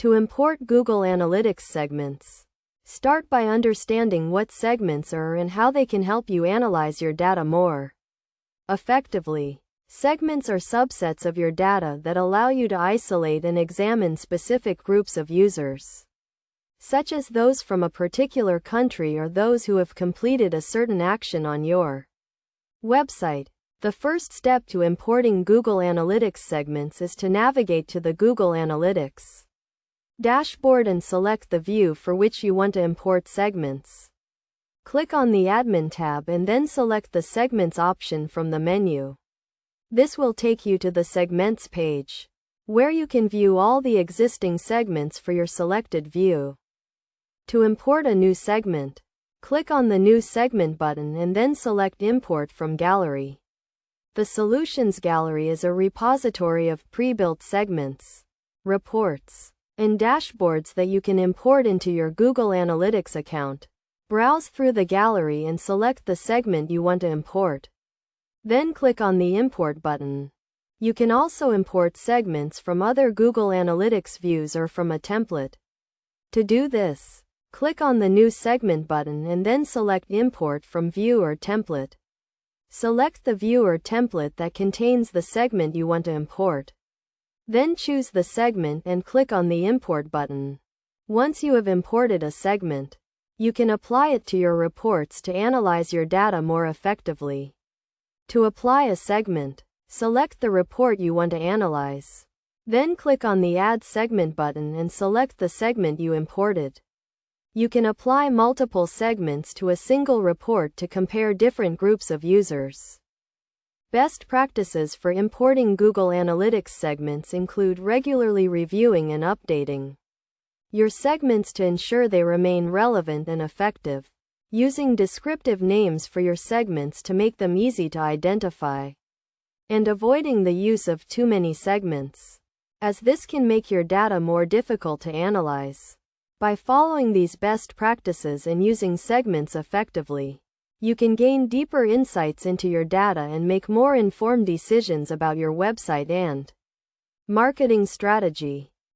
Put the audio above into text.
To import Google Analytics segments. Start by understanding what segments are and how they can help you analyze your data more effectively. Segments are subsets of your data that allow you to isolate and examine specific groups of users, such as those from a particular country or those who have completed a certain action on your website. The first step to importing Google Analytics segments is to navigate to the Google Analytics dashboard and select the view for which you want to import segments. Click on the Admin tab and then select the Segments option from the menu. This will take you to the Segments page, where you can view all the existing segments for your selected view. To import a new segment, click on the New Segment button and then select Import from Gallery. The Solutions Gallery is a repository of pre-built segments, reports, and dashboards that you can import into your Google Analytics account. Browse through the gallery and select the segment you want to import. Then click on the Import button. You can also import segments from other Google Analytics views or from a template. To do this, click on the New Segment button and then select Import from View or Template. Select the view or template that contains the segment you want to import. Then choose the segment and click on the Import button. Once you have imported a segment, you can apply it to your reports to analyze your data more effectively. To apply a segment, select the report you want to analyze. Then click on the Add Segment button and select the segment you imported. You can apply multiple segments to a single report to compare different groups of users. Best practices for importing Google Analytics segments include regularly reviewing and updating your segments to ensure they remain relevant and effective, using descriptive names for your segments to make them easy to identify, and avoiding the use of too many segments, as this can make your data more difficult to analyze. By following these best practices and using segments effectively, you can gain deeper insights into your data and make more informed decisions about your website and marketing strategy.